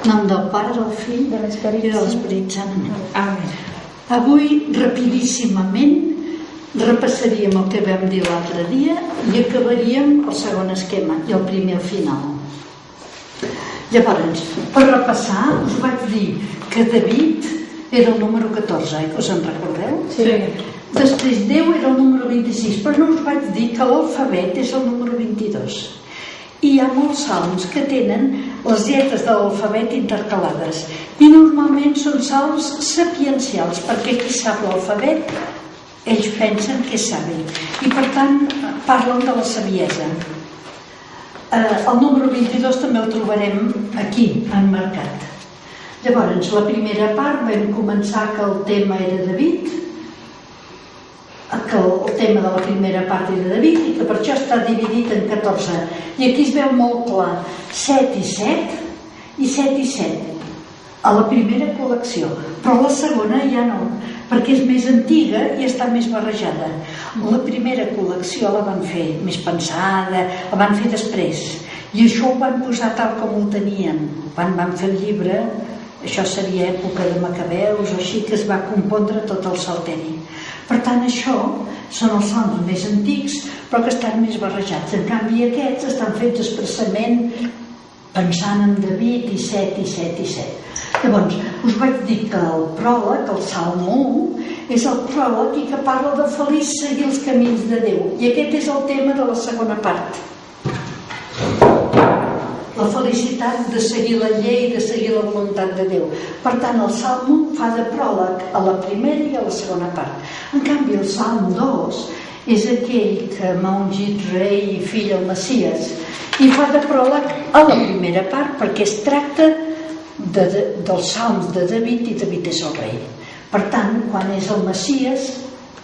nom del Pare, del Fill i de l'Esperit Sant. Amén. Avui, rapidíssimament, repassaríem el que vam dir l'altre dia i acabaríem el segon esquema i el primer al final. Llavors, per repassar, us vaig dir que David era el número 14, us en recordeu? Sí. Després Déu era el número 26, però no us vaig dir que l'alfabet és el número 22. I hi ha molts salms que tenen les lletres de l'alfabet intercalades i normalment són salms sapiencials, perquè qui sap l'alfabet ells pensen que saben i per tant parlen de la saviesa. El número 22 també el trobarem aquí, emmarcat. Llavors, la primera part vam començar que el tema era David, que el tema de la primera part era David i que per això està dividit en 14. I aquí es veu molt clar 7 i 7 i 7 i 7 a la primera col·lecció, però la segona ja no, perquè és més antiga i està més barrejada. La primera col·lecció la van fer més pensada, la van fer després, i això ho van posar tal com ho tenien. Quan van fer el llibre, això seria època de Macabeus o així, que es va compondre tot el Salteri. Per tant, això són els salms més antics, però que estan més barrejats. En canvi, aquests estan fets expressament pensant en David i 7 i 7 i 7. Llavors, us vaig dir que el pròleg, el Salm 1, és el pròleg i que parla de feliç seguir els camins de Déu. I aquest és el tema de la segona part. La felicitat de seguir la llei, de seguir la voluntat de Déu. Per tant, el Salm 1 fa de pròleg a la primera i a la segona part. En canvi, el Salm 2 és aquell que m'ha ungit rei i fill el Messies i fa de pròleg a la primera part perquè es tracta dels salms de David i David és el rei. Per tant, quan és el Messies,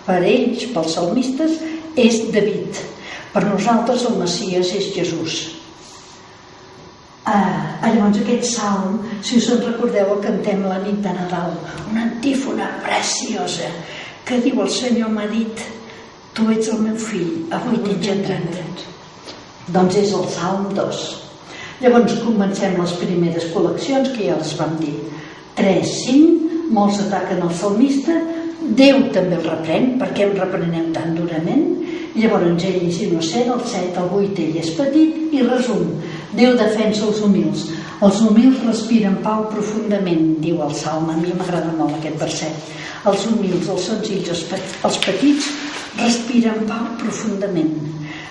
per ells, pels salmistes, és David. Per nosaltres el Messies és Jesús. Llavors aquest salm, si us en recordeu, el cantem la nit de Nadal, una antífona preciosa que diu: el Senyor m'ha dit, tu ets el meu fill, avui t'he engendrat. Doncs és el Salm 2. Llavors comencem les primeres col·leccions, que ja les vam dir, 3, 5, molts ataquen el salmista, Déu també el reprèn, perquè em reprenem tan durament. Llavors ell és innocent, el 7, el 8 ell és petit, i resum: Déu defensa els humils. Els humils respiren pau profundament, diu el Salm. A mi m'agrada molt aquest verset. Els humils, els senzills, els petits respiren pau profundament.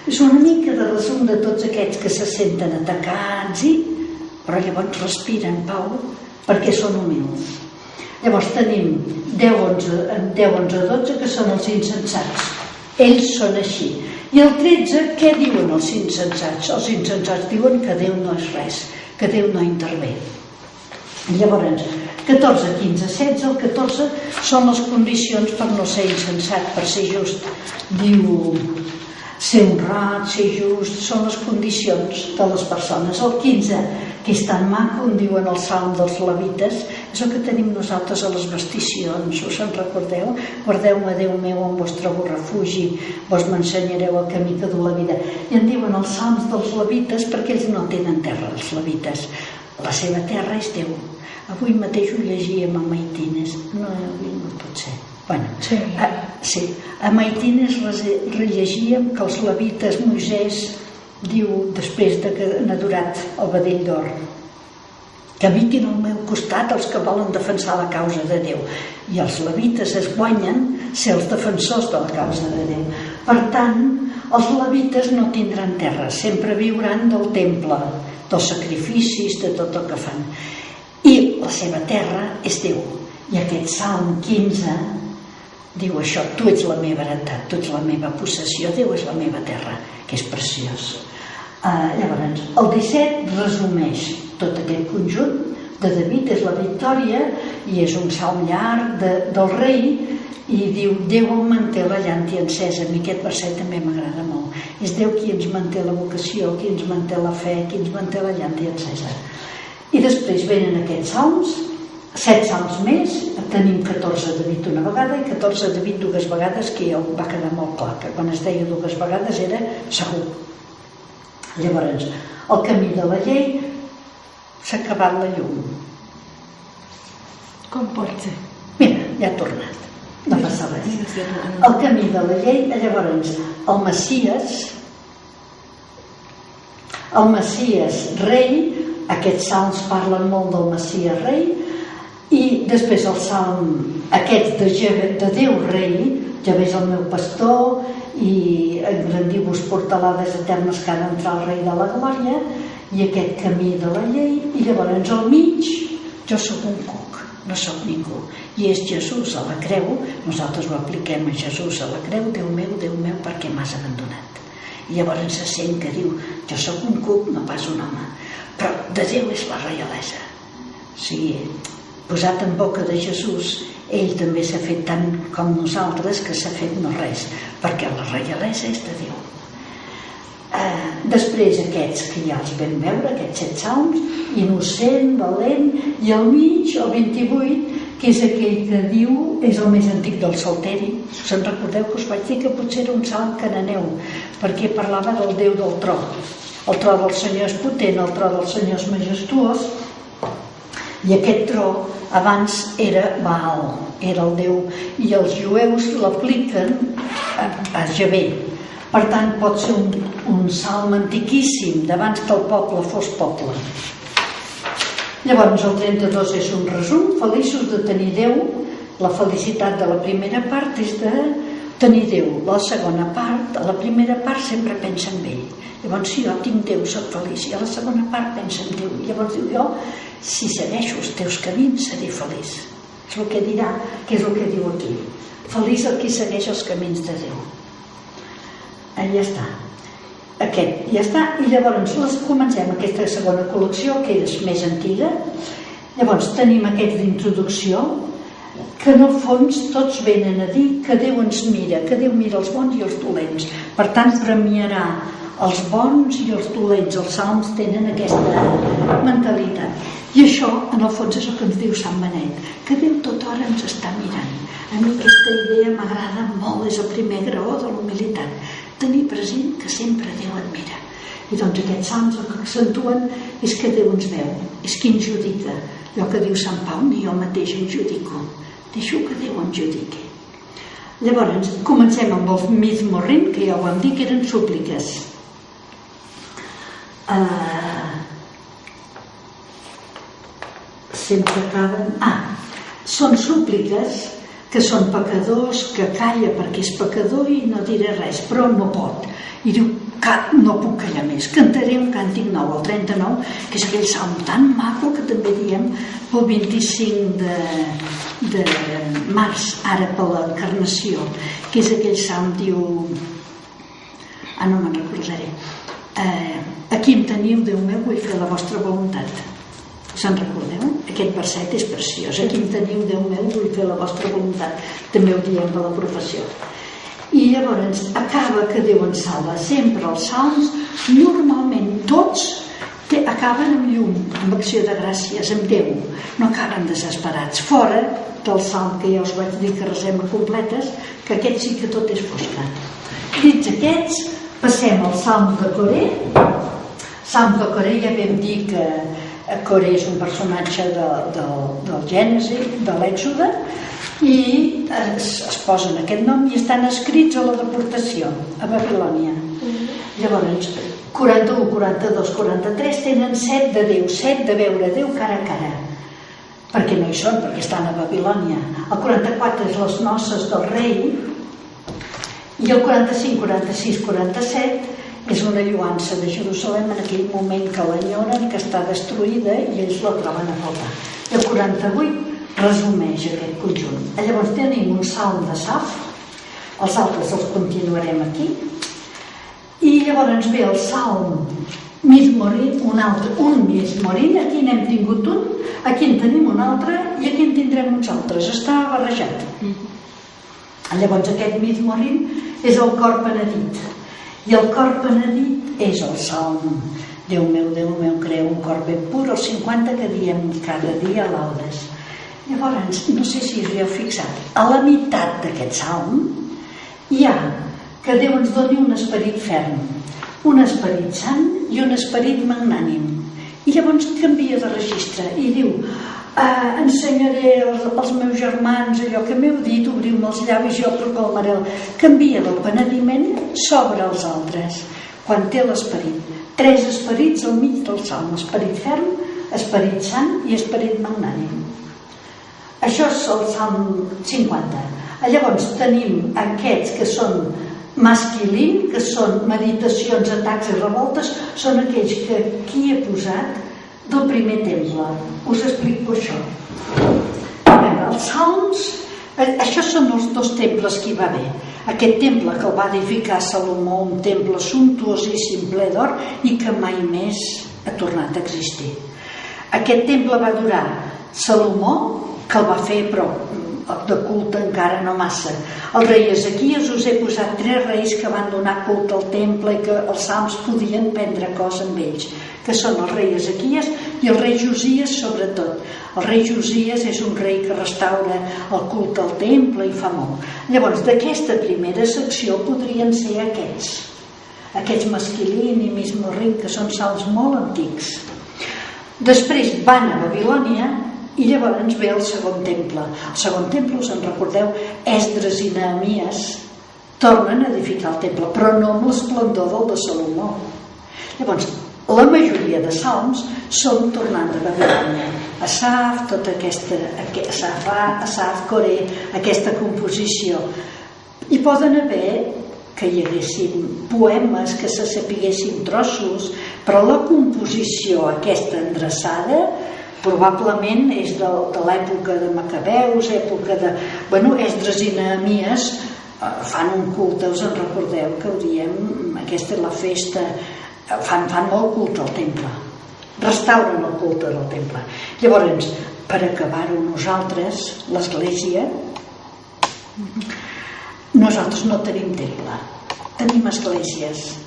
És una mica de resum de tots aquests que se senten atacats, però llavors respiren pau perquè són humils. Llavors tenim 10, 11, 12, que són els insensats. Ells són així. I el 13, què diuen els insensats? Els insensats diuen que Déu no és res, que Déu no intervé. Llavors, 14, 15, 16, el 14 són les condicions per no ser insensat, per ser just. Diu: ser honrat, ser just, són les condicions de les persones. El 15, que és tan maco, en diuen el Salm dels Levites, és el que tenim nosaltres a les vesticions, us en recordeu? Guardeu-me, Déu meu, en vostre refugi, vos m'ensenyareu el camí que du la vida. I en diuen els Salms dels Levites perquè ells no tenen terra, els Levites. La seva terra és Déu. Avui mateix ho llegíem a Maitines. No, avui no pot ser. Bueno, sí. A Maitines rellegíem que els levites, Moisès diu, després de que han adorat el vedell d'or, que vinguin al meu costat els que volen defensar la causa de Déu. I els levites es guanyen ser els defensors de la causa de Déu. Per tant, els levites no tindran terra, sempre viuran del temple, dels sacrificis, de tot el que fan. I la seva terra és Déu. I aquest Salm 15 diu això: tu ets la meva heretat, tu ets la meva possessió, Déu és la meva terra, que és preciós. Llavors, el 17 resumeix tot aquest conjunt de David, és la victòria i és un salm llarg del rei, i diu: Déu em manté la llàntia encesa. A mi aquest verset també m'agrada molt. És Déu qui ens manté la vocació, qui ens manté la fe, qui ens manté la llàntia encesa. I després venen aquests salms, 7 salms més, tenim 14 David una vegada i 14 David dues vegades, que ja va quedar molt clar que quan es deia dues vegades era segur. Llavors, el camí de la llei, s'ha acabat la llum. Com pot ser? Mira, ja ha tornat. No passa res. El camí de la llei, llavors, el Messies rei, aquests salms parlen molt del Messies rei, i després el salm aquest de Déu rei, Javé és el meu pastor i engrandiu-vos portalades eternes que ha d'entrar el rei de la glòria, i aquest camí de la llei, i llavors al mig jo sóc un cuc, no sóc ningú, i és Jesús a la creu. Nosaltres ho apliquem a Jesús a la creu: Déu meu, per què m'has abandonat? I llavors se sent que diu: jo sóc un cuc, no pas un home, però de Déu és la reialesa. O sigui, posat en boca de Jesús, ell també s'ha fet tant com nosaltres, que s'ha fet no res, perquè la reialesa és de Déu. Després aquests que ja els vam veure, aquests 7 salms: innocent, valent, i al mig el 28, que és aquell que diu, és el més antic del Salteri. Se'n recordeu que us vaig dir que potser era un salm cananeu, perquè parlava del Déu del tro. El tro del Senyor és potent, el tro del Senyor és majestuós, i aquest tro abans era Baal, era el Déu, i els jueus l'apliquen a Javé. Per tant, pot ser un salm antiquíssim, d'abans que el poble fos poble. Llavors el 32 és un resum: feliços de tenir Déu. La felicitat de la primera part és de tenir Déu. La segona part, a la primera part sempre pensa en ell. Llavors, si jo tinc Déu, soc feliç, i a la segona part pensa en Déu. Llavors diu: jo, si segueixo els teus camins, seré feliç. És el que dirà, que és el que diu aquí: feliç el qui segueix els camins de Déu. Ja està. Aquest ja està. I llavors comencem aquesta segona col·lecció, que és més antiga. Llavors tenim aquests d'introducció, que en el fons tots venen a dir que Déu ens mira, que Déu mira els bons i els dolents, per tant premiarà els bons i els dolents. Els salms tenen aquesta mentalitat, i això en el fons és el que ens diu Sant Benet, que Déu tota hora ens està mirant. A mi aquesta idea m'agrada molt, és el primer graó de la humilitat, tenir present que sempre Déu et mira. I doncs aquests salms el que accentuen és que Déu ens veu, és qui ens judica. Allò que diu Sant Pau: ni jo mateix em judico, deixo que Déu em judiqui. Llavors comencem amb els Mizmorim, que ja ho vam dir que eren súpliques. Sempre acaben... són súpliques que són pecadors, que calla perquè és pecador i no diré res, però no pot. I diu: no puc callar més, cantaré un càntic nou, el 39, que és aquell salm tan maco que també diem pel 25 de març, ara per l'encarnació, que és aquell salm, diu... no me'n recordaré. Aquí em teniu, Déu meu, vull fer la vostra voluntat. Se'n recordeu? Aquest verset és preciós. Aquí em teniu, Déu meu, vull fer la vostra voluntat. També ho diem a la professió. I llavors acaba que Déu ens salva. Sempre els salms, normalment tots, acaben amb llum, amb acció de gràcies, amb Déu. No acaben desesperats. Fora del salm que ja us vaig dir que resem a completes, que aquest sí que tot és fosca. Dits aquests, passem al salm de Coré. Salm de Coré, ja vam dir que Coré és un personatge del Gènesi, de l'Èxode, i es posen aquest nom i estan escrits a la deportació, a Babilònia. Llavors, 41, 42, 43 tenen set de Déu, set de veure Déu cara a cara. Perquè no hi són, perquè estan a Babilònia. El 44 és les noces del rei, i el 45, 46, 47 és una lluança de Jerusalem en aquell moment que l'enyoren, que està destruïda, i ells la troben a faltar. I el 48 resumeix aquest conjunt. Llavors tenim un salm de Saf, els altres els continuarem aquí, i llavors ve el salm Mizmorim, un Mizmorim, aquí n'hem tingut un, aquí en tenim un altre, i aquí en tindrem uns altres. Està barrejat. Llavors aquest Mizmorim és el cor penedit. I el cor penedit és el salm Déu meu, crea un cor ben pur, el 50 que diem cada dia a laudes. Llavors, no sé si us hi heu fixat, a la meitat d'aquest salm hi ha que Déu ens doni un esperit ferm, un esperit sant i un esperit magnànim. I llavors canvia de registre i diu: ensenyaré als meus germans allò que m'heu dit, obriu-me els llavis, jo proclamaré. Canvia del penediment sobre els altres quan té l'esperit. 3 esperits al mig del salm: esperit ferm, esperit sant i esperit magnànim. Això és el salm 50. Llavors tenim aquests que són masquilin, que són meditacions, atacs i revoltes, són aquells que aquí he posat del primer temple. Us explico això. Els salms, això són els 2 temples que hi va haver. Aquest temple que el va edificar Salomó, un temple sumptuosíssim, ple d'or, i que mai més ha tornat a existir. Aquest temple va durar Salomó, que el va fer, però de culte encara no massa. El rei Ezequies, us he posat 3 reis que van donar culte al temple i que els salms podien prendre cosa amb ells, que són el rei Ezequies i el rei Josies, sobretot. El rei Josies és un rei que restaura el culte al temple i fa molt. Llavors, d'aquesta primera secció podrien ser aquests Masquilin i Mismorrim, que són salms molt antics. Després van a Babilònia i llavors ve el segon temple. El segon temple, us en recordeu, Esdres i Nehemies tornen a edificar el temple, però no amb l'esplendor del de Salomó. Llavors, la majoria de salms són tornant de Babilònia. Asaf, tota aquesta Asaf, Coré, aquesta composició. I poden haver que hi haguessin poemes, que se sapiguessin trossos, però la composició aquesta endreçada probablement és de l'època de Macabeus, època de... Esdres i Nehemies fan un culte, us en recordeu que ho diem, aquesta és la festa, fan molt culte al temple, restauren el culte del temple. Llavors, per acabar-ho nosaltres, l'Església, nosaltres no tenim temple, tenim esglésies,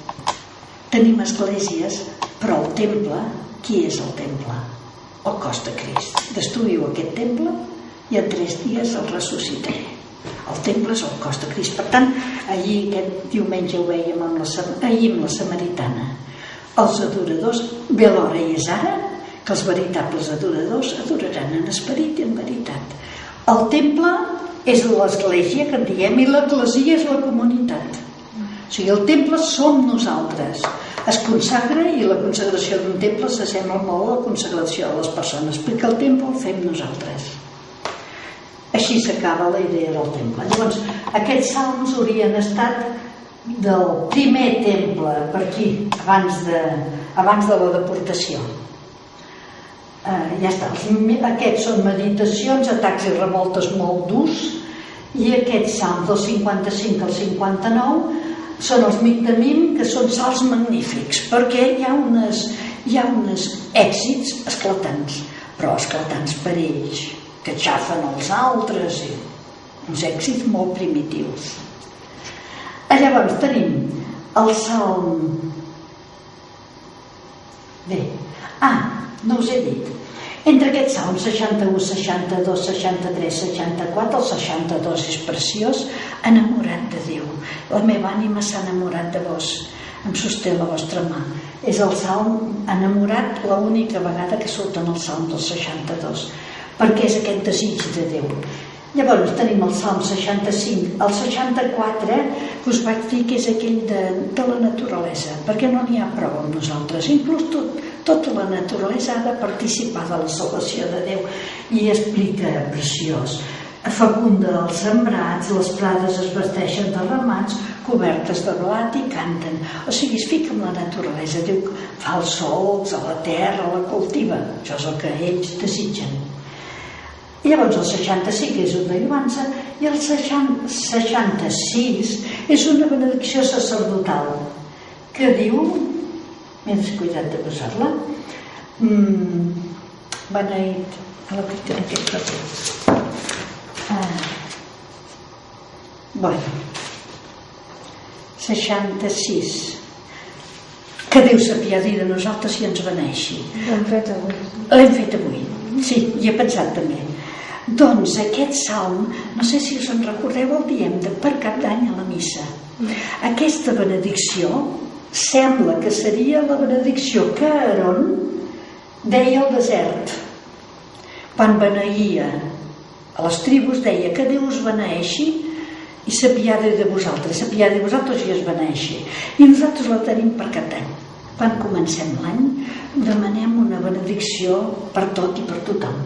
però el temple, qui és el temple? El cos de Crist. Destruïu aquest temple i en 3 dies el ressuscitaré. El temple és el cos de Crist. Per tant, ahir aquest diumenge ho vèiem amb la Samaritana. Els adoradors, ve l'hora i és ara que els veritables adoradors adoraran en esperit i en veritat. El temple és l'església que en diem i l'eclesia és la comunitat. O sigui, el temple som nosaltres. Es consagra i la consagració d'un temple s'assembla molt a la consagració de les persones, perquè el temple el fem nosaltres. Així s'acaba la idea del temple. Llavors, aquests salms haurien estat del primer temple per aquí, abans de la deportació. Ja està. Aquests són meditacions, atacs i revoltes molt durs, i aquests salms del 55 al 59 són els Migdamim, que són salms magnífics, perquè hi ha uns èxits esclatants, però esclatants per ells, que xafen els altres, i uns èxits molt primitius. Llavors tenim el salm... no us he dit. Entre aquests salms 61, 62, 63, 64, el 62 és preciós, enamorat de Déu. La meva ànima s'ha enamorat de vos, em sosté la vostra mà. És el salm enamorat, l'única vegada que surt en el salm del 62, perquè és aquest desig de Déu. Llavors tenim el salm 65, el 64, que us vaig dir que és aquell de la naturalesa, perquè no n'hi ha prou amb nosaltres, inclús tota la naturalesa ha de participar de la salvació de Déu, i explica preciós. Fecunda els sembrats, les prades es vesteixen de ramats, cobertes de blat i canten. O sigui, es fica en la naturalesa, diu que fa els solcs a la terra, la cultiva, això és el que ells desitgen. Llavors el 65 és una lloança i el 66 és una benedicció sacerdotal que diu, m'he descuidat de posar-la, beneït a la veritat aquest paper. Bueno, 66, que Déu s'apiadi de nosaltres i ens beneixi. L'hem fet avui. L'hem fet avui, sí, hi he pensat també. Doncs aquest salm, no sé si us en recordeu, el diem per Cap d'Any a la missa. Aquesta benedicció sembla que seria la benedicció que Aaron deia el desert, quan beneïa a les tribus, deia que Déu us beneeixi i s'apiade de vosaltres i es beneeixi. I nosaltres la tenim per aquest any. Quan comencem l'any, demanem una benedicció per tot i per tothom.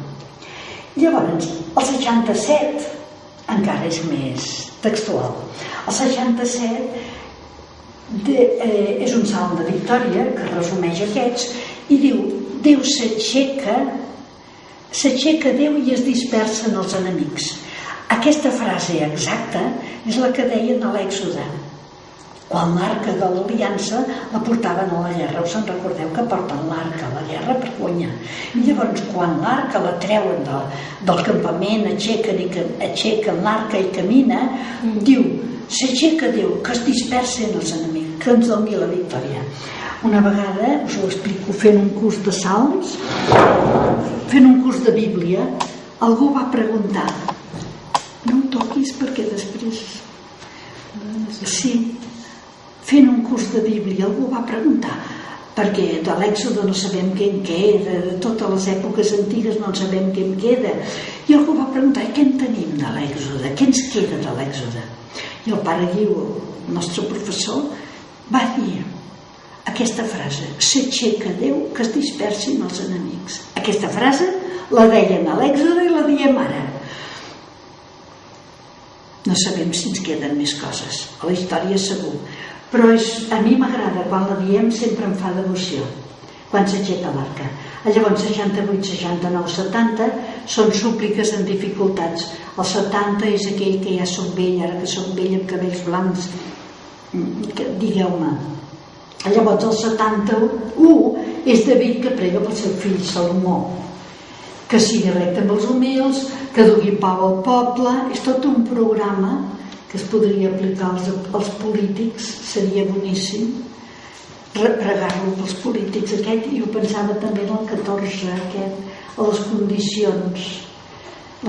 Llavors, el 67 encara és més textual. El 67 és un salm de victòria que resumeix aquests i diu: Déu s'aixeca Déu i es dispersen els enemics. Aquesta frase exacta és la que deien a l'Èxode, quan l'arca de l'Aliança la portaven a la guerra. Us en recordeu que porten l'arca a la guerra per guanyar. I llavors, quan l'arca la treuen del campament, aixequen l'arca i camina, diu: s'aixeca Déu, que es dispersen els enemics, que ens doni la victòria. Una vegada, us ho explico, fent un curs de salms, fent un curs de Bíblia, algú va preguntar: no ho toquis perquè després... Sí, fent un curs de Bíblia, algú va preguntar, perquè de l'Èxode no sabem què en queda, de totes les èpoques antigues no en sabem què en queda, i algú va preguntar: què en tenim de l'Èxode? Què ens queda de l'Èxode? I el pare Guiu, el nostre professor, va dir aquesta frase: s'aixeca Déu, que es dispersin els enemics. Aquesta frase la deien a l'Èxode i la diem ara. No sabem si ens queden més coses, a la història segur, però a mi m'agrada, quan la diem sempre em fa devoció, quan s'aixeca l'arca. Llavors 68, 69, 70 són súpliques en dificultats. El 70 és aquell que ja soc vell, ara que soc vell amb cabells blancs, digueu-me. Llavors el 71 és David que prega pel seu fill Salomó, que sigui recte amb els humils, que dugui pau al poble. És tot un programa que es podria aplicar als polítics, seria boníssim pregar-lo pels polítics aquest, i ho pensava també en el 14 aquest, a les condicions, o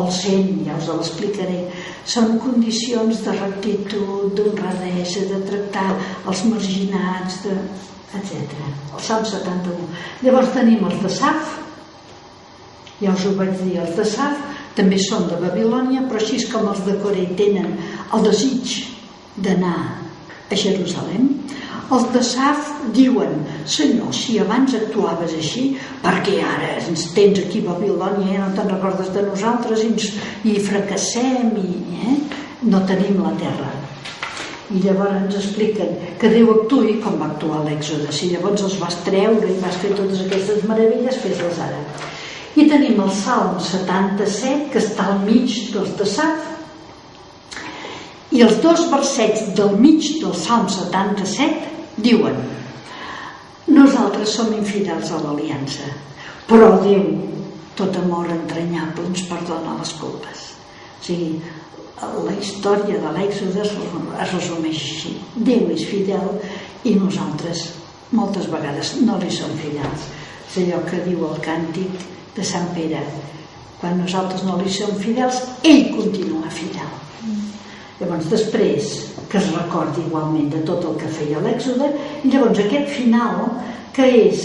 el 100, ja us l'explicaré, són condicions de rectitud, d'honradesa, de tractar els marginats, etc. El Salm 71. Llavors tenim els de Saf, ja us ho vaig dir, els de Saf també són de Babilònia, però així com els de Coré tenen el desig d'anar a Jerusalem, els de Saf diuen: Senyor, si abans actuaves així, perquè ara ens tens aquí a Babilònia i no te'n recordes de nosaltres i fracassem i no tenim la terra. I llavors ens expliquen que Déu actuï com va actuar a l'Èxode. Si llavors els vas treure i vas fer totes aquestes meravelles, fes-les ara. I tenim el Salm 77, que està al mig dels de Saf, i els dos versets del mig del Salm 77 diuen: nosaltres som infidels a l'aliança, però Déu, tot amor entranyable, ens perdona les culpes. O sigui, la història de l'Èxode es resumeix així: Déu és fidel i nosaltres moltes vegades no li som fidels. És allò que diu el càntic de Sant Pere: quan nosaltres no li som fidels, ell continua fidel. Llavors, després que es recordi igualment de tot el que feia l'Èxode, i llavors aquest final, que és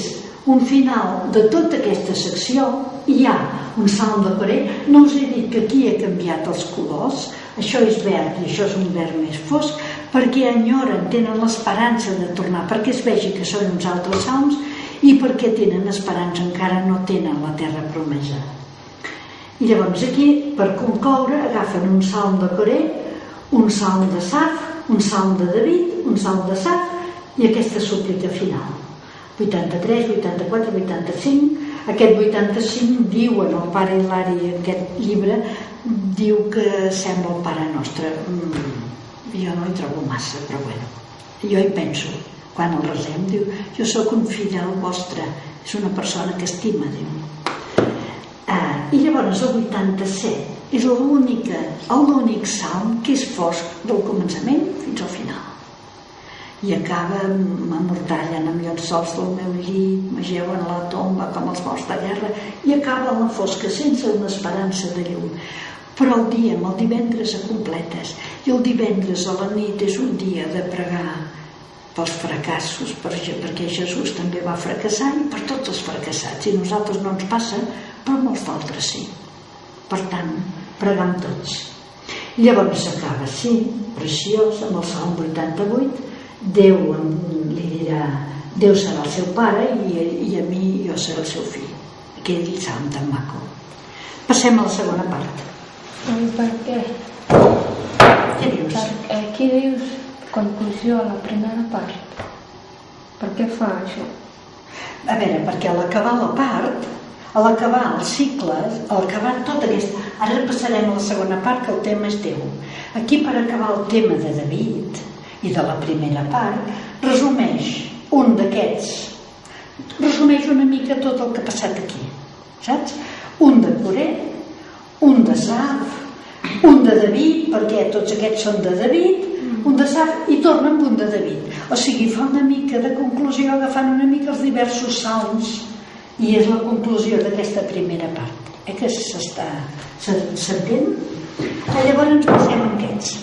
un final de tota aquesta secció, hi ha un salm de Coré. No us he dit que aquí he canviat els colors, això és verd i això és un verd més fosc, perquè enyoren, tenen l'esperança de tornar, perquè es vegi que són uns altres salms i perquè tenen esperança, encara no tenen la terra promesa. I llavors aquí, per concloure, agafen un salm de Coré, un salm de Saf, un salm de David, un salm de Saf i aquesta súplica final. 83, 84, 85. Aquest 85 diu en el pare Hilari, en aquest llibre, diu que sembla el Pare Nostre. Jo no hi trobo massa, però bueno, jo hi penso. Quan el resem, diu: jo sóc un fidel vostre. És una persona que estima Déu. I llavors el 87 és l'únic salm que és fosc del començament fins al final. I acaba: m'amortallen amb llocs sols del meu llit, m'ageuen a la tomba com els morts de guerra, i acaba en la fosca sense una esperança de llum. Però el dia, el divendres, a completes, i el divendres a la nit és un dia de pregar pels fracassos, perquè Jesús també va fracassar, i per tots els fracassats. I a nosaltres no ens passa, però molts d'altres sí. Per tant, pregam tots. I llavors s'acaba així, preciós, amb el Salm 88. Déu li dirà: Déu serà el seu pare i a mi jo seré el seu fill. Aquell salm tan maco. Passem a la segona part. Per què? Què dius? Aquí dius conclusió a la primera part. Per què fa això? A veure, perquè a l'acabar la part, a l'acabar els cicles, a l'acabar tot aquest... Ara passarem a la segona part, que el tema és Déu. Aquí, per acabar el tema de David i de la primera part, resumeix un d'aquests, resumeix una mica tot el que ha passat aquí, saps? Un de Coré, un de Saf, un de David, perquè tots aquests són de David, un de Saf, i torna amb un de David. O sigui, fa una mica de conclusió, agafant una mica els diversos salms, i és la conclusió d'aquesta primera part. Que s'entén? Llavors ens passem amb aquests.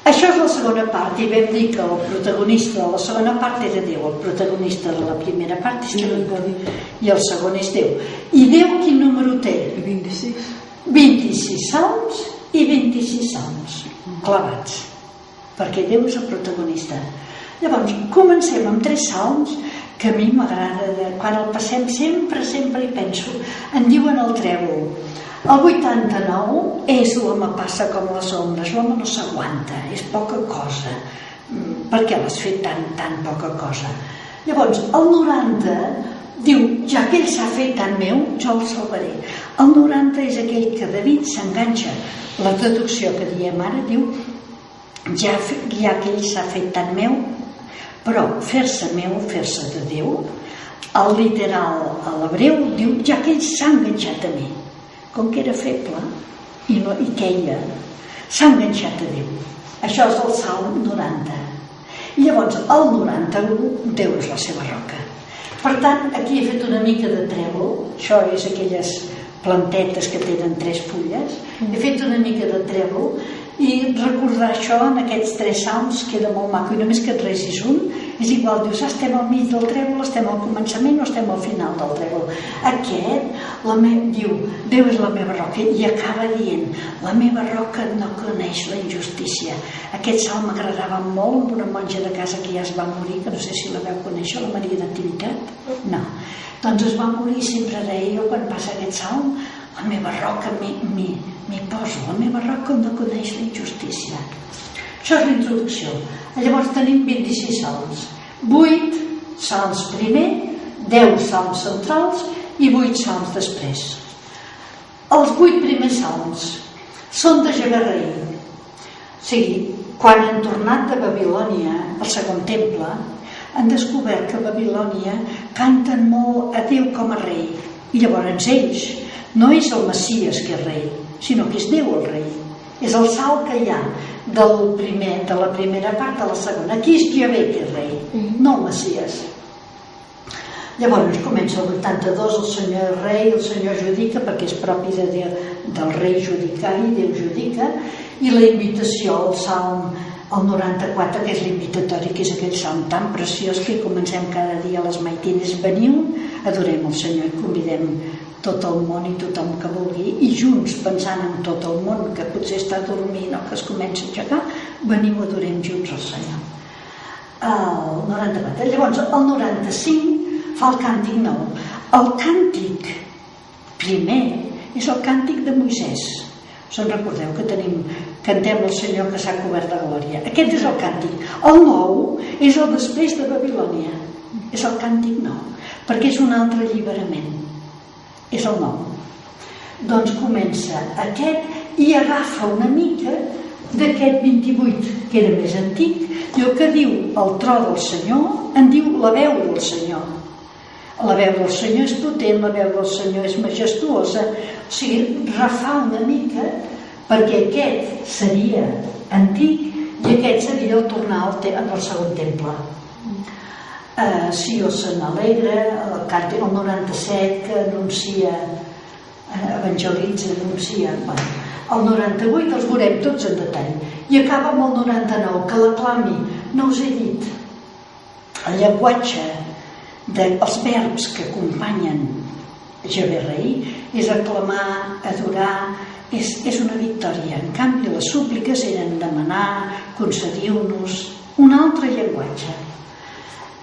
Això és la segona part, i vam dir que el protagonista de la segona part era Déu. El protagonista de la primera part és David, i el segon és Déu. I Déu quin número té? 26. 26 salms i 26 salms clavats, perquè Déu és el protagonista. Llavors, comencem amb 3 salms que a mi m'agrada. Quan el passem sempre hi penso. En diuen el trèvol. El 89 és l'home passa com les ombres, l'home no s'aguanta, és poca cosa. Per què l'has fet tan poca cosa? Llavors, el 90 diu, ja que ell s'ha fet tan meu, jo el salvaré. El 90 és aquell que David s'enganxa. La traducció que diem ara diu, ja que ell s'ha fet tan meu, però fer-se meu, fer-se de Déu, el literal a l'hebreu diu, ja que ell s'ha enganxat a mi. Com que era feble i queia, s'ha enganxat a Déu. Això és el Salm 90. I llavors, el 91, Déu és la seva roca. Per tant, aquí he fet una mica de trèvol. Això és aquelles plantetes que tenen 3 fulles. He fet una mica de trèvol, i recordar això en aquests 3 salms queda molt maco. I només que et resis un, és igual, dius, estem al mig del trèvol, estem al començament o estem al final del trèvol. Aquest diu, Déu és la meva roca, i acaba dient, la meva roca no coneix la injustícia. Aquest salm m'agradava molt amb una monja de casa que ja es va morir, que no sé si la veu conèixer, la Maria Nativitat. No, doncs es va morir, sempre deia jo quan passa aquest salm, la meva roca m'hi poso, la meva roca no coneix la injustícia. Això és la introducció. Llavors tenim 26 salms. 8 salms primer, 10 salms centrals i 8 salms després. Els 8 primers salms són de Jagarrei. O sigui, quan han tornat de Babilònia, al segon temple, han descobert que a Babilònia canten molt a Déu com a rei. I llavors ells, no és el Messies que és rei, sinó que és Déu el rei. És el salt que hi ha de la primera part a la segona. Aquí és Javé que és rei, no el Messies. Llavors comença el 82, el Senyor és rei, el Senyor judica, perquè és propi del rei judicari, Déu judica, i la invitació al Salm, el 94, que és l'invitatori, que és aquell salm tan preciós que comencem cada dia a les maitines. Veniu, adorem el Senyor i convidem tot el món i tothom que vulgui, i junts, pensant en tot el món que potser està dormint o que es comença a aixecar, veniu, adorem junts el Senyor. El 94. Llavors, el 95 fa el càntic nou. El càntic primer és el càntic de Moisès. Se'n recordeu que cantem el Senyor que s'ha cobert de glòria. Aquest és el càntic. El nou és el després de Babilònia. És el càntic nou, perquè és un altre alliberament. És el nou. Doncs comença aquest i agafa una mica d'aquest 28, que era més antic, i el que diu el tro del Senyor, en diu la veu del Senyor. La veu del Senyor és potent, la veu del Senyor és majestuosa, o sigui, refà una mica, perquè aquest seria antic i aquest seria el tornar al segon temple. Sió se n'alegra, el càntic el 97 que anuncia, evangelitza, anuncia, el 98 els veurem tots en detall, i acaba amb el 99, que l'aclami, no us he dit, El llenguatge dels verbs que acompanyen Javé-Rei és aclamar, adorar, és una victòria. En canvi, les súpliques eren demanar, concediu-nos, un altre llenguatge.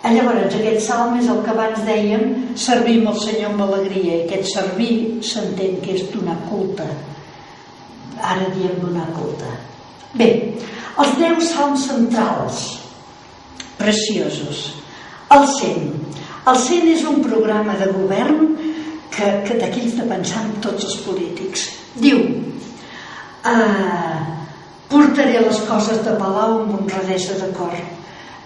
Llavors, aquest salm és el que abans dèiem, servim el Senyor amb alegria, i aquest servir s'entén que és donar culte. Ara diem donar culte. Bé, els 10 salms centrals, preciosos. El 100. El 100 és un programa de govern que d'aquells de pensar en tots els polítics. Diu, portaré les coses de palau amb honradesa de cor.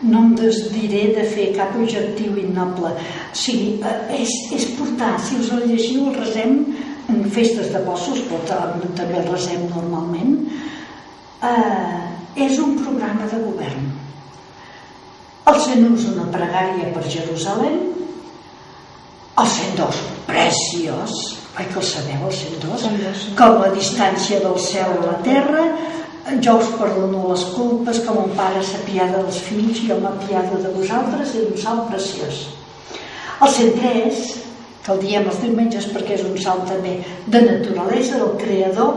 No em desdiré de fer cap objectiu innoble. O sigui, és portar, si us el llegiu, el resem en festes de bossos, però també el resem normalment. És un programa de govern. El 101 és una pregària per Jerusalem. El 102, preciós, oi que el sabeu, el 102? Com la distància del cel a la terra, jo us perdono les culpes, com un pare s'apiada dels fills, jo m'apiado de vosaltres, és un salm preciós. El 103, que el diem els diumenges perquè és un salm també de naturalesa, del Creador.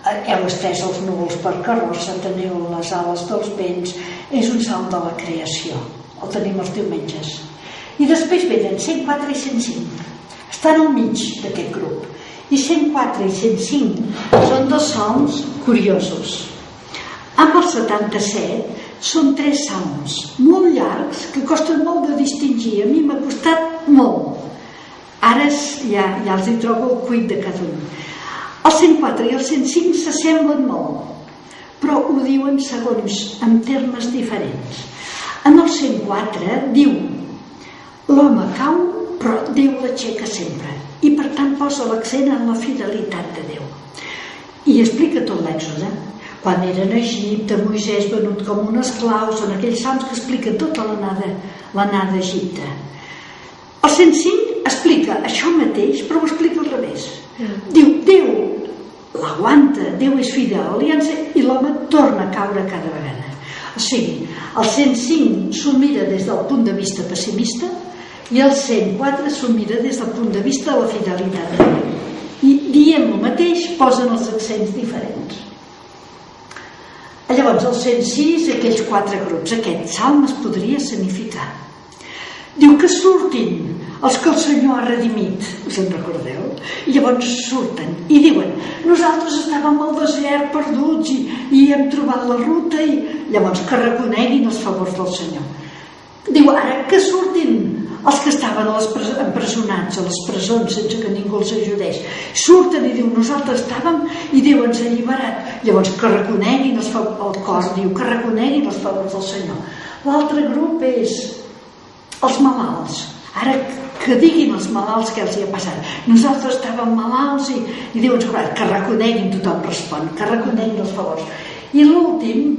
Heu estès els núvols per carrossa, teniu les ales dels vents, és un salm de la creació, el tenim els diumenges. I després venen 104 i 105, estan al mig d'aquest grup, i 104 i 105 són dos salms curiosos. Amb el 77 són 3 salms molt llargs que costen molt de distingir, a mi m'ha costat molt. Ara ja els hi trobo el cuit de cada un. El 104 i el 105 s'assemblen molt, però ho diuen segons, en termes diferents. En el 104 diu: l'home cau, però Déu l'aixeca sempre, i per tant posa l'accent en la fidelitat de Déu. I explica tot l'Èxode. Quan eren a Egipte, Moisès venut com un esclau, són aquells salms que expliquen tota l'anada a Egipte. El 105 explica això mateix, però ho explica al revés. Diu, Déu l'aguanta, Déu és fidel a l'aliança i l'home torna a caure cada vegada. O sigui, el 105 s'ho mira des del punt de vista pessimista i el 104 s'ho mira des del punt de vista de la fidelitat de Déu. I dient el mateix, posen els accents diferents. Llavors, el 106, aquells 4 grups, aquest salm es podria escenificar. Diu que surtin els que el Senyor ha redimit, us en recordeu? I llavors surten i diuen: nosaltres estàvem al desert perduts i hem trobat la ruta, i llavors que reconeguin els favors del Senyor. Diu ara que surtin els que estaven empresonats a les presons sense que ningú els ajudés. Surten i diu: nosaltres estàvem i Déu ens ha alliberat. Llavors que reconeguin el cor, diu que reconeguin els favors del Senyor. L'altre grup és els malalts. Ara que diguin els malalts què els hi ha passat. Nosaltres estàvem malalts i Déu ens ha alliberat. Que reconeguin, tothom respon, que reconeguin els favors. I l'últim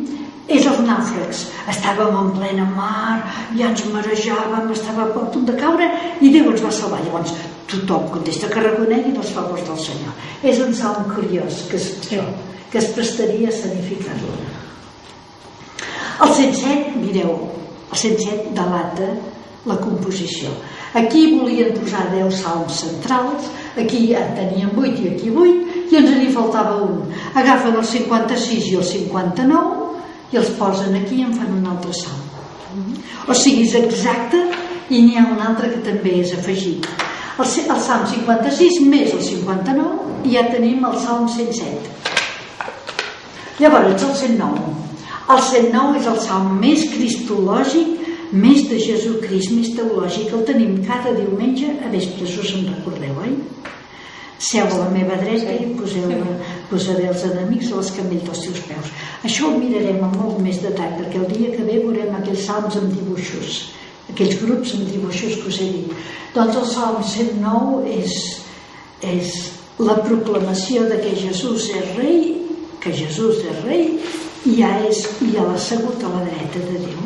és els nàufrags. Estàvem en plena mar, ja ens marejàvem, estàvem a punt de caure i Déu ens va salvar. Llavors tothom contesta que reconeguin els favors del Senyor. És un salm curiós que es prestaria a escenificar-lo. El 107, mireu, el 107 delata la composició. Aquí volien posar 10 salms centrals, aquí ja tenien 8 i aquí 8, i ens n'hi faltava un. Agafen el 56 i el 59 i els posen aquí i en fan un altre salm. O sigui, és exacte, i n'hi ha un altre que també és afegit. El salm 56 més el 59 i ja tenim el salm 107. Llavors, el 109. El 109 és el salm més cristològic, més de Jesucrist, més teològic. El tenim cada diumenge a vespres, us en recordeu, oi? Seu a la meva dreta i posaré els enemics a l'escamell dels teus peus. Això ho mirarem amb molt més detall, perquè el dia que ve veurem aquells salms amb dibuixos, aquells grups amb dibuixos que us he dit. Doncs el salm 109 és la proclamació de que Jesús és rei, i ja l'ha assegut a la dreta de Déu,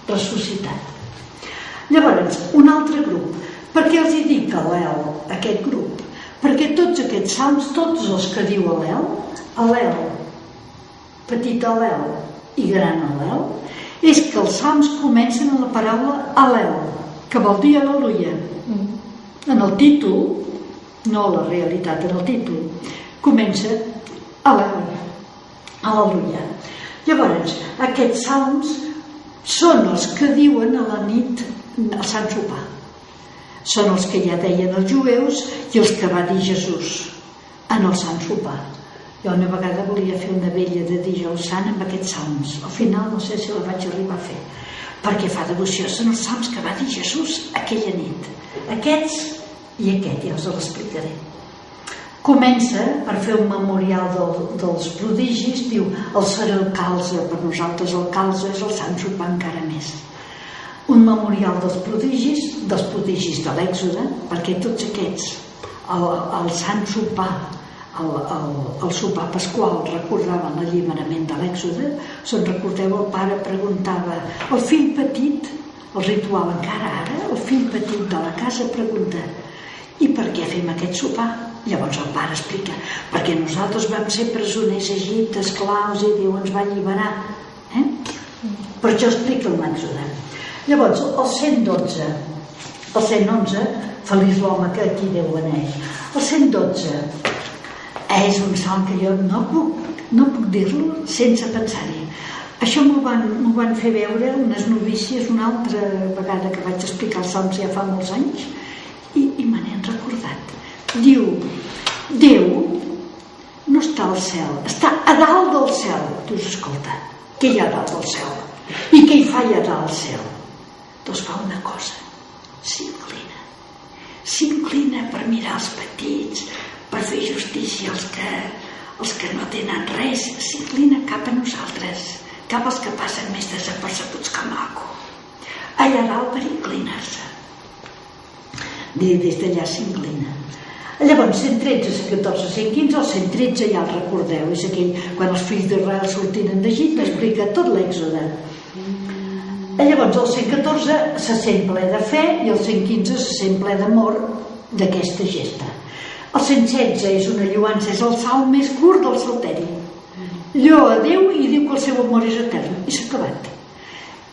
ressuscitat. Llavors, un altre grup. Per què els hi dic al·lel, aquest grup? Perquè tots aquests salms, tots els que diu al·lel, petit al·lel i gran al·lel, és que els salms comencen amb la paraula Al·lel, que vol dir al·leluia. En el títol, no la realitat, en el títol, comença Al·lel, al·leluia. Llavors, aquests salms són els que diuen a la nit al Sant Sopar. Són els que ja deien els jueus i els que va dir Jesús en el Sant Sopar. Jo una vegada volia fer una vella de Dijous Sant amb aquests salms. Al final no sé si la vaig arribar a fer, perquè fa devoció. Són els salms que va dir Jesús aquella nit. Aquests i aquest, ja us l'explicaré. Comença per fer un memorial dels prodigis, diu el serè el calze, per nosaltres el calze és el Sant Sopar encara més. Un memorial dels prodigis de l'Èxode, perquè tots aquests, el Sant Sopar, el sopar pasqual, recordaven l'alliberament de l'Èxode. Se'n recordeu, el pare preguntava, el fill petit, el ritual encara ara, el fill petit de la casa pregunta, i per què fem aquest sopar? Llavors el pare explica, perquè nosaltres vam ser presoners a Egipte, esclaus, i Déu ens va alliberar. Per això explica el l'Èxode. Llavors, el 112, el 111, feliç l'home que aquí Déu beneix. El 112 és un salm que jo no puc dir-lo sense pensar-hi. Això m'ho van fer veure unes novícies una altra vegada que vaig explicar els salms ja fa molts anys, i me n'he recordat. Diu, Déu no està al cel, està a dalt del cel. Dius, escolta, què hi ha a dalt del cel? I què hi fa allà dalt del cel? Doncs fa una cosa, s'inclina per mirar els petits, per fer justícia als que no tenen res, s'inclina cap a nosaltres, cap als que passen més desapercebuts que maco. Allà dalt per inclinar-se. Des d'allà s'inclina. Llavors, 113, 114, 115, el 113 ja el recordeu, és aquell quan els fills d'Israel sortiren d'Egipte, explica tot l'Èxode. Llavors, el 114 se sent ple de fe i el 115 se sent ple d'amor d'aquesta gesta. El 116 és una lloança, és el salm més curt del Salteri. Lloa a Déu i diu que el seu amor és etern, i s'ha acabat.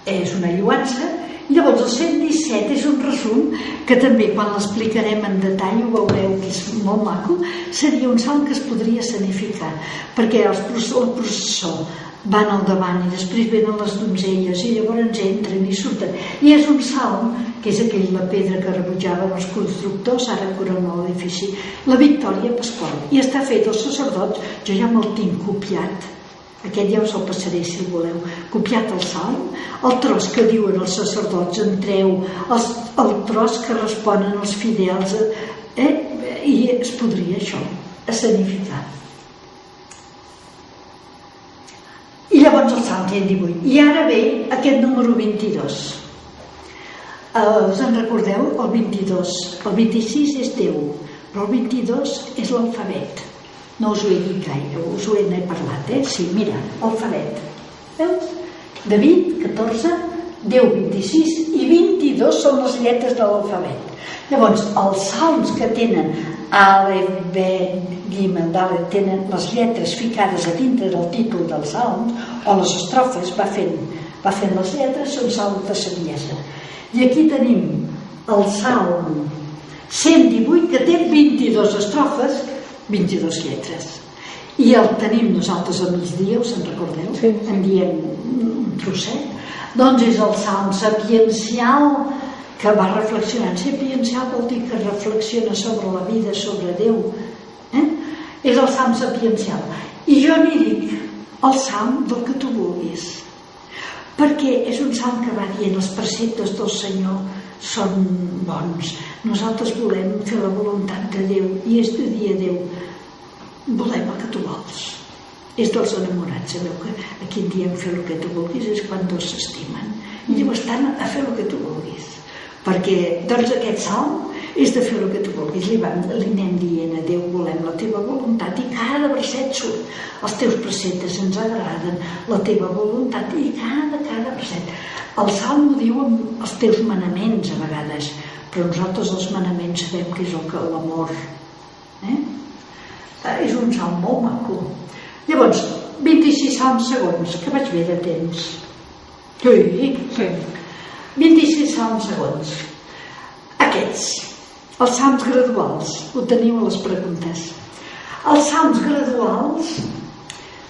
És una lloança. Llavors el 117 és un resum que també quan l'explicarem en detall ho veureu que és molt maco. Seria un salm que es podria escenificar, perquè el processó van al davant i després venen les donzelles i llavors entren i surten, i és un salm que és aquell, la pedra que rebutjaven els constructors, ara corona l'edifici, la victòria pasqual, i està fet els sacerdots. Jo ja me'l tinc copiat, aquest ja us el passaré si el voleu, copiat el salm, el tros que diuen els sacerdots, entreu, el tros que responen els fidels, i es podria això escenificar. I llavors el salm 118. I ara ve aquest número 22. Us en recordeu? El 22. El 26 és Déu, però el 22 és l'alfabet. No us ho he dit gaire, us ho he parlat, Sí, mira, alfabet. Veus? David, 14, Déu, 26, i 22 són les lletres de l'alfabet. Llavors, els salms que tenen Alef, Bet, Gimel, Dalet, tenen les lletres ficades a dintre del títol dels salms, o les estrofes, va fent les lletres, són salms de saviesa. I aquí tenim el salm 118, que té 22 estrofes, 22 lletres. I el tenim nosaltres a migdia, us en recordeu? Sí. En diem un trosset. Doncs és el salm sapiencial que va reflexionant. Sapiencial vol dir que reflexiona sobre la vida, sobre Déu. És el salm sapiencial. I jo n'hi dic el salm del que tu vulguis, perquè és un salm que va dient els preceptes del Senyor són bons. Nosaltres volem fer la voluntat de Déu i és de dir a Déu, volem el que tu vols. És dels enamorats, sabeu que aquí en diem fer el que tu vulguis, és quan dos s'estimen. I llavors estan a fer el que tu vulguis. Perquè, doncs, aquest salm és de fer el que tu vulguis. Li anem dient a Déu, volem la teva voluntat, i cada verset surt. Els teus preceptes ens agraden, la teva voluntat, i cada verset. El salm ho diu amb els teus manaments, a vegades, però nosaltres els manaments sabem que és l'amor. És un salm molt maco. Llavors, 26 salms segons, que vaig bé de temps. Sí. 26 salms segons. Aquests, els salms graduals, ho teniu a les preguntes. Els salms graduals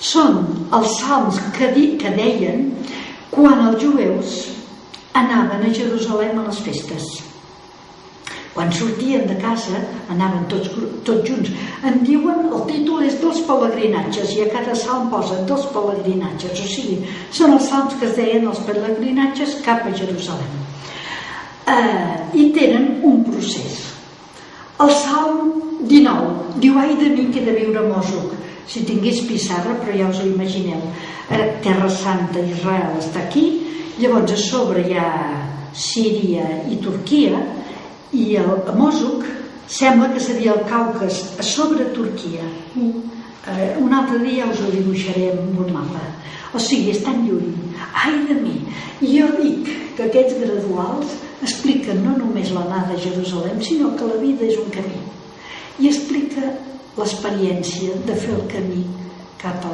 són els salms que deien quan els jueus anaven a Jerusalem a les festes. Quan sortien de casa anaven tots junts. En diuen, el títol és dels pelegrinatges i a cada salm posen dels pelegrinatges, o sigui, són els salms que es deien els pelegrinatges cap a Jerusalem. I tenen un procés. El salm 19 diu: ai de mi que he de viure a Mòsoc. Si tingués pissarra, però ja us ho imagineu, Terra Santa, Israel està aquí, llavors a sobre hi ha Síria i Turquia, i a Mòsoc sembla que seria el Caucas a sobre Turquia. Un altre dia us ho dibuixaré amb un mapa. O sigui, és tan lluny. Ai de mi! I jo dic que aquests graduals expliquen no només l'anada a Jerusalem, sinó que la vida és un camí. I explica l'experiència de fer el camí cap a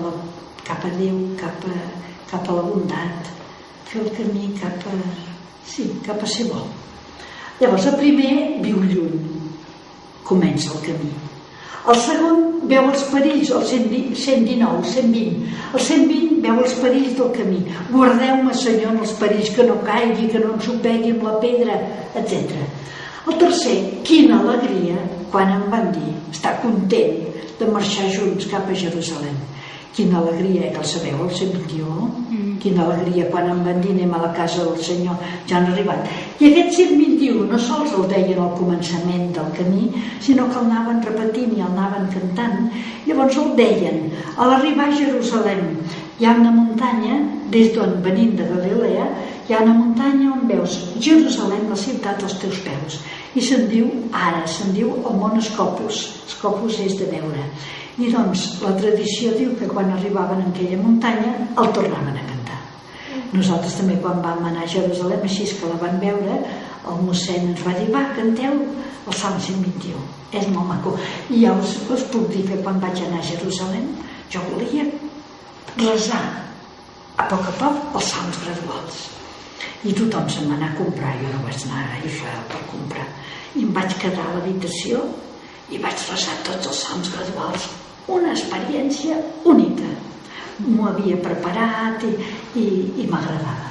Déu, cap a la bondat, fer el camí cap a ser bo. Llavors, el primer viu lluny, comença el camí. El segon veu els perills, el 119, 120. El 120 veu els perills del camí. Guardeu-me, Senyor, en els perills, que no caigui, que no ens ho pegui amb la pedra, etc. El tercer, quina alegria quan em van dir, està content de marxar junts cap a Jerusalem. Quina alegria, que el sabeu, el 121? Quina alegria quan em van dir anem a la casa del Senyor, ja han arribat. I aquest 121 no sols el deien al començament del camí, sinó que el anaven repetint i el anaven cantant. Llavors el deien, a l'arribar a Jerusalem hi ha una muntanya, des d'on venint de Galilea, hi ha una muntanya on veus Jerusalem, la ciutat als teus peus. I se'n diu el mont Scopus. Scopus és de veure. I doncs la tradició diu que quan arribaven a aquella muntanya el tornaven a cantar. Nosaltres també quan vam anar a Jerusalem, així que la van veure, el mossèn ens va dir, va, canteu el Salm 121. És molt maco. I ja us puc dir que quan vaig anar a Jerusalem jo volia resar a poc els salms graduals. I tothom se'n va anar a comprar, jo no vaig anar a Israel per comprar. I em vaig quedar a l'habitació i vaig resar tots els salms graduals. Una experiència única. M'ho havia preparat i m'agradava.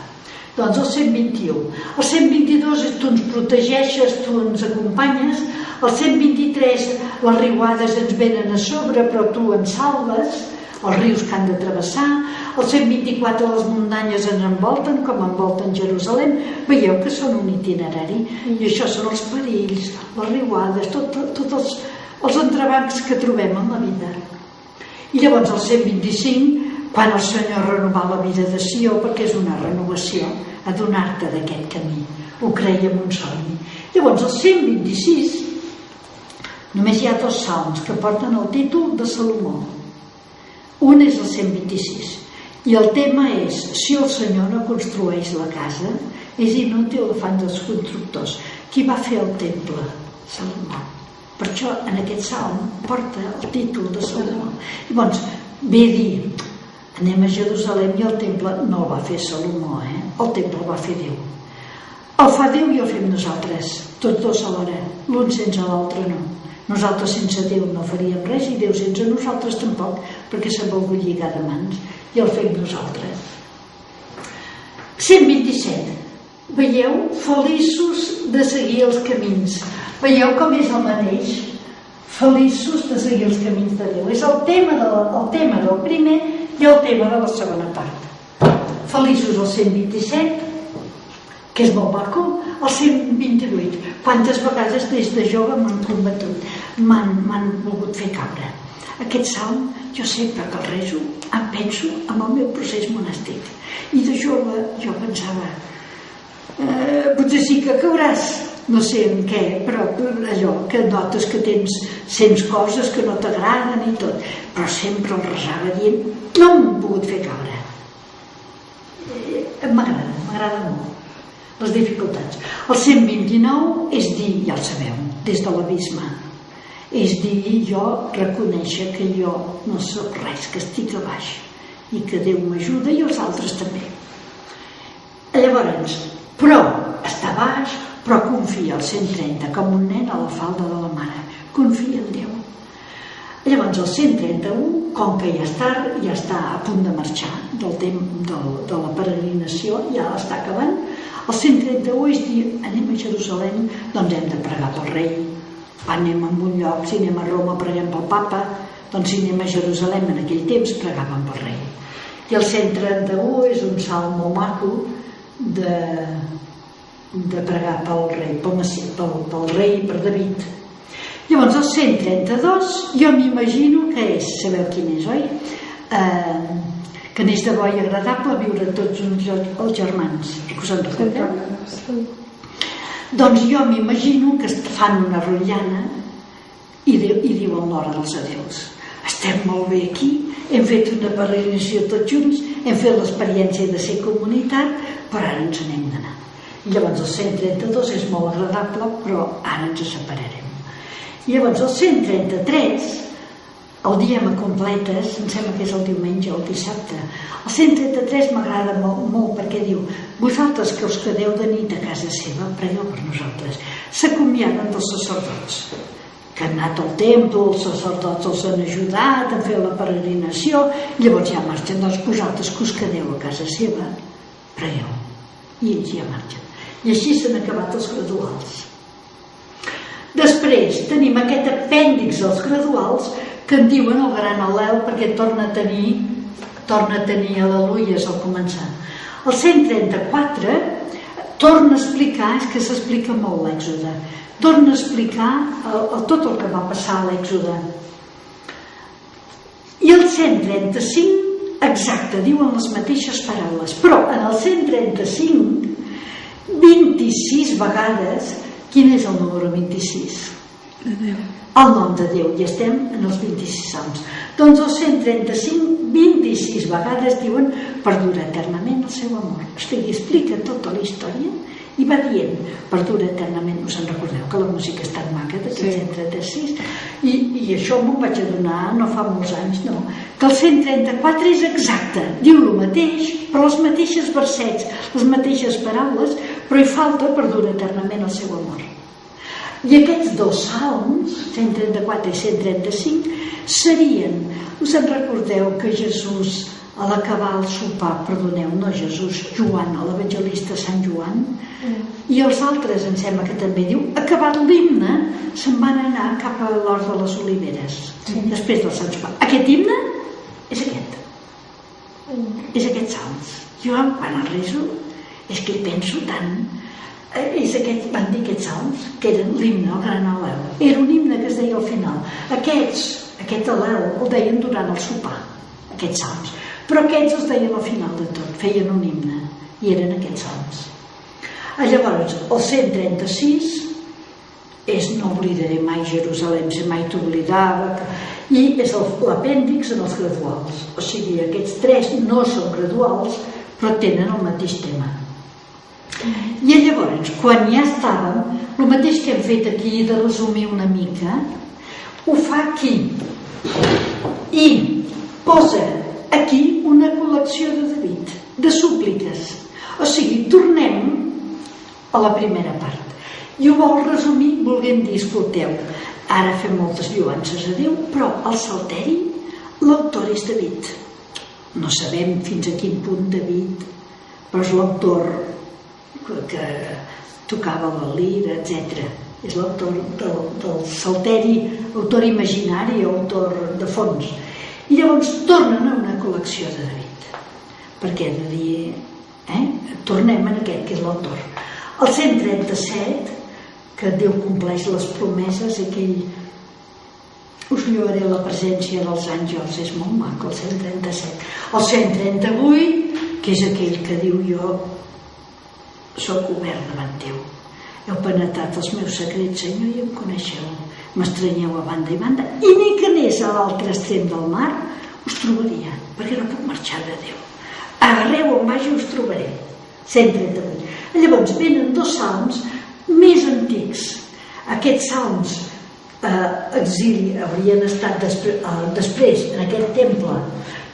Doncs el 121. El 122 és tu ens protegeixes, tu ens acompanyes. El 123, les riuades ens venen a sobre, però tu ens salves. Els rius que han de travessar. El 124, les muntanyes ens envolten, com envolten Jerusalem. Veieu que són un itinerari. I això són els perills, les riuades, tots els entrebancs que trobem en la vida. I llavors el 125, quan el Senyor renovà la vida de Sió, perquè és una renovació, adonar-te d'aquest camí. Ho creia en un somni. Llavors el 126, només hi ha 2 salms que porten el títol de Salomó. Un és el 126 i el tema és: si el Senyor no construeix la casa, és inútil l'afany dels constructors. Qui va fer el temple? Salomó. Per això en aquest salm porta el títol de Salomó. Llavors ve a dir, anem a Jerusalem i el temple no el va fer Salomó, el temple el va fer Déu. El fa Déu i el fem nosaltres, tots dos alhora, l'un sense l'altre no. Nosaltres sense Déu no faríem res i Déu sense nosaltres tampoc, perquè s'ha volgut lligar de mans i el fem nosaltres. 127. Veieu? Feliços de seguir els camins. Veieu com és el mateix? Feliços de seguir els camins de Déu. És el tema del primer i el tema de la segona part. Feliços el 127, que és molt maco, el 128. Quantes vegades des de jove m'han combatut, m'han volgut fer caure. Aquest salm, jo sempre que el reso, em penso en el meu procés monàstic. I de jove jo pensava, potser sí que cauràs, no sé en què, però allò que notes que sents coses que no t'agraden i tot, però sempre el resava dient, no m'ho he pogut fer caure. M'agrada molt les dificultats. El 129 és dir, ja el sabeu, des de l'abisme, és dir jo reconèixer que jo no soc res, que estic a baix i que Déu m'ajuda i els altres també. Llavors, però està baix, però confia al 130 com un nen a la falda de la mare. Confia en Déu. Llavors el 131, com que ja està a punt de marxar de la peregrinació, ja està acabant, el 131 és dir, anem a Jerusalem, doncs hem de pregar pel rei. Anem a un lloc, si anem a Roma preguem pel papa, doncs si anem a Jerusalem en aquell temps pregàvem pel rei. I el 131 és un salmo maco de pregar pel rei, pel rei, per David. Llavors el 132 jo m'imagino que és, sabeu quin és, oi? Que n'és de bo i agradable viure tots els germans. Que us en recordeu? Doncs jo m'imagino que fan una rotllana i diuen l'hora dels adéus. Estem molt bé aquí, hem fet una peregrinació tots junts, hem fet l'experiència de ser comunitat, però ara ens n'hem d'anar. Llavors el 132 és molt agradable, però ara ens separarem. Llavors el 133 el diem a completes, em sembla que és el diumenge o el dissabte. El 133 m'agrada molt perquè diu: vosaltres que us quedeu de nit a casa seva, pregueu per nosaltres. S'acomiaden dels sacerdots que han anat al temple, els sacerdots els han ajudat a fer la peregrinació, llavors ja marxen. Doncs vosaltres que us quedeu a casa seva, pregueu. I ells ja marxen. I així s'han acabat els graduals. Després tenim aquest apèndix dels graduals que en diuen el gran al·lel perquè torna a tenir al·leluies al començar. El 134 torna a explicar, és que s'explica molt l'Èxode, torna a explicar tot el que va passar a l'Èxode. I el 135, exacte, diuen les mateixes paraules, però en el 135, 26 vegades, quin és el número 26? De Déu. El nom de Déu, i estem en els 26 salms. Doncs el 135, 26 vegades diuen perdura eternament el seu amor. O sigui, explica tota la història i va dient perdura eternament. Us en recordeu que la música és tan maca d'aquest 136? I això m'ho vaig adonar no fa molts anys, no. Que el 134 és exacte, diu el mateix, però els mateixos versets, les mateixes paraules, però hi falta perdura eternament el seu amor. I aquests dos salms, 134 i 135, serien, us en recordeu que Jesús, a l'acabar el sopar, perdoneu, no Jesús, Joan, l'evangelista Sant Joan, i els altres, em sembla que també diu, acabat l'himne, se'n van anar cap a l'Hort de les Oliveres, després del Sant Sopar. Aquest himne és aquest. És aquest salms. Jo, quan el reso, és que hi penso tant. Van dir aquests salms, que eren l'himne, el gran al·lel. Era un himne que es deia al final. Aquest al·lel el deien durant el sopar, aquests salms. Però aquests els deien al final de tot, feien un himne, i eren aquests salms. Llavors, el 136 és no oblidaré mai Jerusalem, si mai t'oblidava, i és l'apèndix en els graduals. O sigui, aquests tres no són graduals, però tenen el mateix tema. I llavors, quan ja estàvem, el mateix que hem fet aquí de resumir una mica, ho fa aquí i posa aquí una col·lecció de David, de súpliques. O sigui, tornem a la primera part i ho vol resumir volent dir, escolteu, ara fem moltes lloances a Déu, però el salteri, l'autor és David. No sabem fins a quin punt David, però és l'autor que tocava la lira, etc. És l'autor del salteri, autor imaginari, autor de fons. I llavors tornen a una col·lecció de David, perquè de dir, tornem en aquest que és l'autor. El 137, que Déu compleix les promeses, aquell us lloaré la presència dels àngels, és molt maco, el 137. El 138, que és aquell que diu jo soc obert davant teu. Heu penetrat els meus secrets, Senyor, i em coneixeu. M'estranyeu a banda i banda, i ni que anés a l'altre extrem del mar, us trobaria, perquè no puc marxar de Déu. Arreu on vagi us trobaré. 138. Llavors venen dos salms més antics. Aquests salms exili haurien estat després en aquest temple,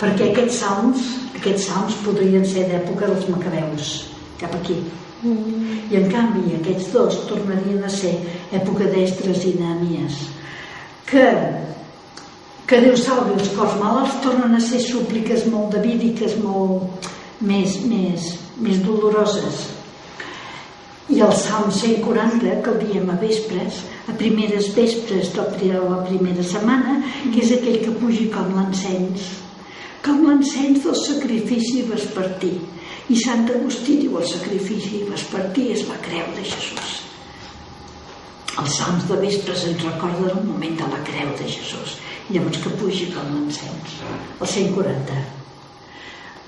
perquè aquests salms podrien ser d'època dels macabeus, cap aquí. I en canvi aquests dos tornarien a ser època d'Esdres i Nehemies, que Déu salvi els cors malalts, tornen a ser súpliques molt davídiques, molt més doloroses. I el Salm 140, que el diem a vespres, a primeres vespres de la primera setmana, que és aquell que pugi com l'encens del sacrifici vespertí. I Sant Agustí diu: el sacrifici vespertí és la creu de Jesús. Els salms de vespres ens recorden el moment de la creu de Jesús. Llavors que pugi com l'encens. El 140.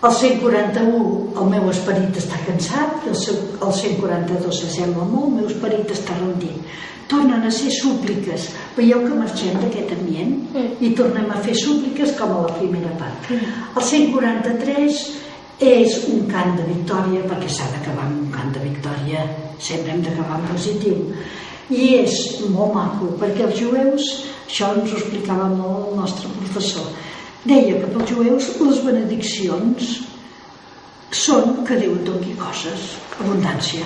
El 141, el meu esperit està cansat. El 142 s'assembla molt, el meu esperit està rendit. Tornen a ser súpliques. Veieu que marxem d'aquest ambient i tornem a fer súpliques com a la primera part. El 143 és un cant de victòria, perquè s'ha d'acabar amb un cant de victòria, sempre hem d'acabar en positiu. I és molt maco, perquè els jueus, això ens ho explicava molt el nostre professor, deia que pels jueus les benediccions són que Déu et doni coses, abundància.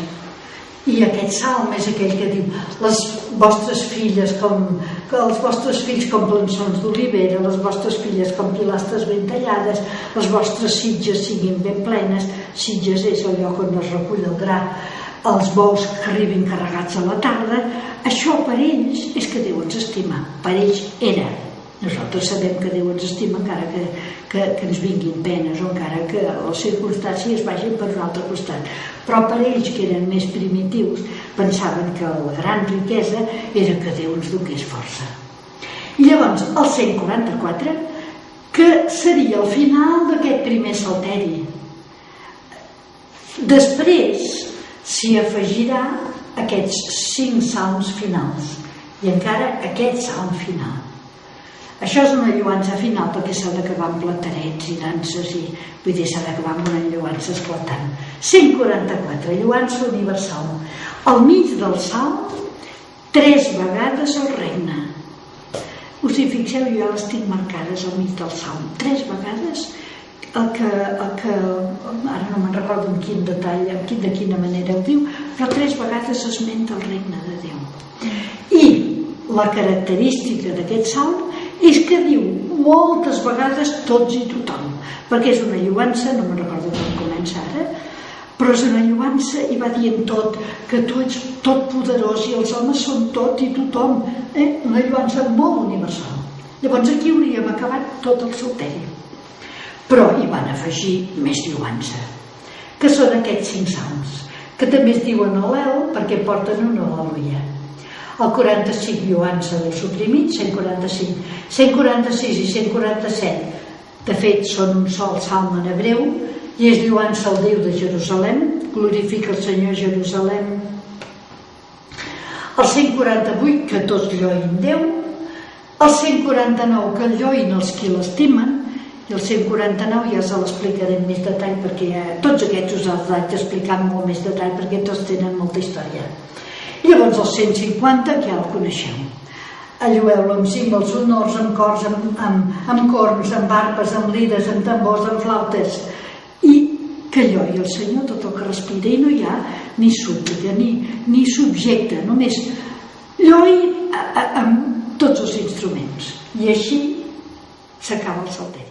I aquest salm és aquell que diu: les vostres filles els vostres fills com plançons d'olivera, les vostres filles com pilastres ben tallades, les vostres sitges siguin ben plenes. Sitges és el lloc on es recull el gra. Els bous que arribin carregats a la tarda. Això per ells és que Déu ens estima. Per ells era. Nosaltres sabem que Déu ens estima encara que ens vinguin penes o encara que les circumstàncies vagin per un altre costat. Però per ells, que eren més primitius, pensaven que la gran riquesa era que Déu ens donés força. I llavors, el 144, que seria el final d'aquest primer salteri. Després s'hi afegirà aquests 5 salms finals i encara aquest salm final. Això és una lloança final perquè s'ha d'acabar amb platerets i danses, i vull dir, s'ha d'acabar amb una lloança esclatant. 144, lloança universal. Al mig del salm, 3 vegades el regne. Us hi fixeu, jo les tinc marcades al mig del salm. 3 vegades el que ara no me'n recordo en quin detall, de quina manera ho diu, però 3 vegades esmenta el regne de Déu. I la característica d'aquest salm és que diu moltes vegades tots i tothom, perquè és una lloança, no me'n recordo com comença ara, però és una lloança i va dient tot, que tu ets tot poderós i els homes són tot i tothom, una lloança molt universal. Llavors aquí hauríem acabat tot el salteri, però hi van afegir més lloança, que són aquests 5 salms, que també es diuen al·lel perquè porten una al·leluia. El 45, lloança del suprimit, 145, 146 i 147, de fet són un sol salm en hebreu, i és lloança al Déu de Jerusalem, glorifica el Senyor Jerusalem. El 148, que tots lloïn Déu. El 149, que lloïn els qui l'estimen. I el 149 ja se l'explicaré en més detall, perquè tots aquests us els haig d'explicar amb molt més detall, perquè tots tenen molta història. Llavors el 150, que ja el coneixeu. Allueu-lo amb címbals, honors, amb cors, amb corns, amb arpes, amb lires, amb tambors, amb flautes. I que lloi el Senyor tot el que respira. I no hi ha ni súplica, ni subjecte, només lloi amb tots els instruments. I així s'acaba el salteri.